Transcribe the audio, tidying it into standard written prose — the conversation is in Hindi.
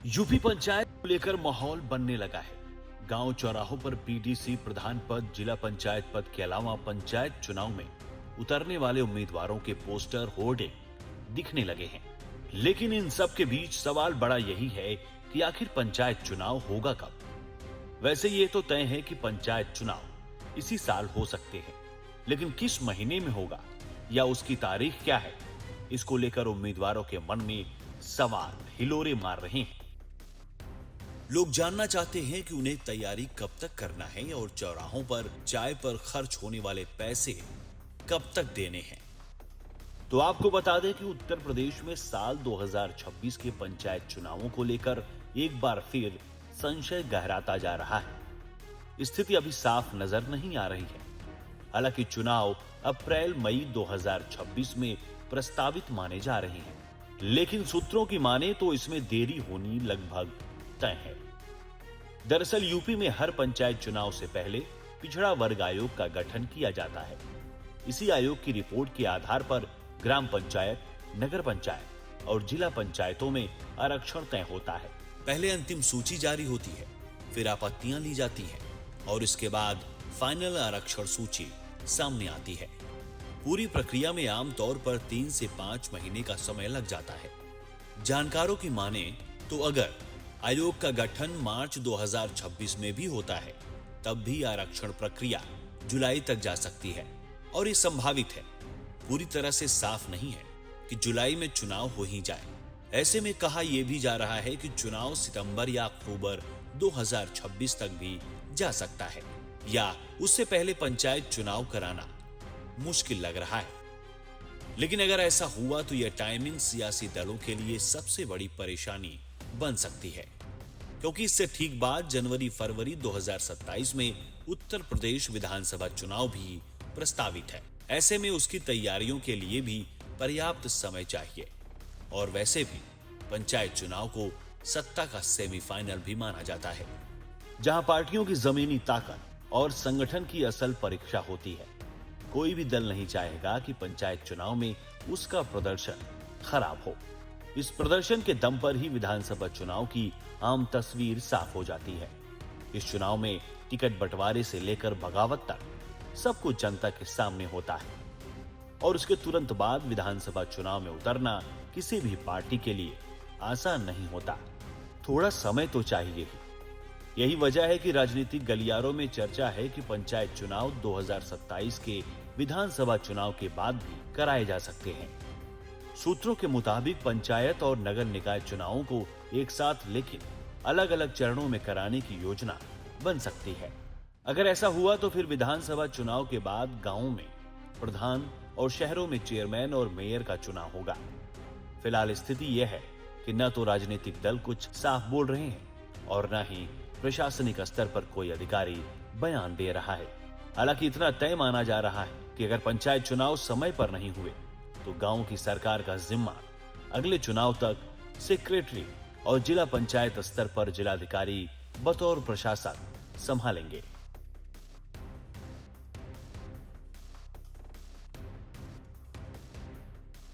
यूपी पंचायत को लेकर माहौल बनने लगा है। गांव चौराहों पर पीडीसी प्रधान पद, जिला पंचायत पद के अलावा पंचायत चुनाव में उतरने वाले उम्मीदवारों के पोस्टर, होर्डिंग दिखने लगे हैं। लेकिन इन सब के बीच सवाल बड़ा यही है कि आखिर पंचायत चुनाव होगा कब। वैसे ये तो तय है कि पंचायत चुनाव इसी साल हो सकते हैं, लेकिन किस महीने में होगा या उसकी तारीख क्या है, इसको लेकर उम्मीदवारों के मन में सवाल हिलोरे मार रहे हैं। लोग जानना चाहते हैं कि उन्हें तैयारी कब तक करना है और चौराहों पर चाय पर खर्च होने वाले पैसे कब तक देने हैं। तो आपको बता दें कि उत्तर प्रदेश में साल 2026 के पंचायत चुनावों को लेकर एक बार फिर संशय गहराता जा रहा है। स्थिति अभी साफ नजर नहीं आ रही है। हालांकि चुनाव अप्रैल मई 2026 में प्रस्तावित माने जा रहे हैं, लेकिन सूत्रों की माने तो इसमें देरी होनी लगभग तय है। दरअसल यूपी में हर पंचायत चुनाव से पहले पिछड़ा वर्ग आयोग का गठन किया जाता है। इसी आयोग की रिपोर्ट के आधार पर ग्राम पंचायत, नगर पंचायत और जिला पंचायतों में आरक्षण तय होता है। पहले अंतिम सूची जारी होती है, फिर आपत्तियां ली जाती हैं और इसके बाद फाइनल आरक्षण सूची सामने आती है। पूरी प्रक्रिया में आमतौर पर 3 से 5 महीने का समय लग जाता है। जानकारों की माने तो अगर आयोग का गठन मार्च 2026 में भी होता है, तब भी आरक्षण प्रक्रिया जुलाई तक जा सकती है और ये संभावित है। पूरी तरह से साफ नहीं है कि जुलाई में चुनाव हो ही जाए। ऐसे में कहा यह भी जा रहा है कि चुनाव सितंबर या अक्टूबर 2026 तक भी जा सकता है, या उससे पहले पंचायत चुनाव कराना मुश्किल लग रहा है। लेकिन अगर ऐसा हुआ तो यह टाइमिंग सियासी दलों के लिए सबसे बड़ी परेशानी बन सकती है, क्योंकि इससे ठीक बाद जनवरी-फरवरी 2027 में उत्तर प्रदेश विधानसभा चुनाव भी प्रस्तावित है। ऐसे में उसकी तैयारियों के लिए भी पर्याप्त समय चाहिए। और वैसे भी पंचायत चुनाव को सत्ता का सेमीफाइनल भी माना जाता है, जहां पार्टियों की जमीनी ताकत और संगठन की असल परीक्षा होती है। कोई भी दल नहीं चाहेगा कि पंचायत चुनाव में उसका प्रदर्शन खराब हो। इस प्रदर्शन के दम पर ही विधानसभा चुनाव की आम तस्वीर साफ हो जाती है। इस चुनाव में टिकट बंटवारे से लेकर बगावत तक सब कुछ जनता के सामने होता है और उसके तुरंत बाद विधानसभा चुनाव में उतरना किसी भी पार्टी के लिए आसान नहीं होता। थोड़ा समय तो चाहिए ही। यही वजह है कि राजनीतिक गलियारों में चर्चा है कि पंचायत चुनाव 2027 के विधानसभा चुनाव के बाद भी कराए जा सकते हैं। सूत्रों के मुताबिक पंचायत और नगर निकाय चुनावों को एक साथ लेकिन अलग अलग चरणों में कराने की योजना बन सकती है। अगर ऐसा हुआ तो फिर विधानसभा चुनाव के बाद गांवों में प्रधान और शहरों में चेयरमैन और मेयर का चुनाव होगा। फिलहाल स्थिति यह है कि न तो राजनीतिक दल कुछ साफ बोल रहे हैं और न ही प्रशासनिक स्तर पर कोई अधिकारी बयान दे रहा है। हालांकि इतना तय माना जा रहा है कि अगर पंचायत चुनाव समय पर नहीं हुए तो गांव की सरकार का जिम्मा अगले चुनाव तक सेक्रेटरी और जिला पंचायत स्तर पर जिलाधिकारी बतौर प्रशासक संभालेंगे।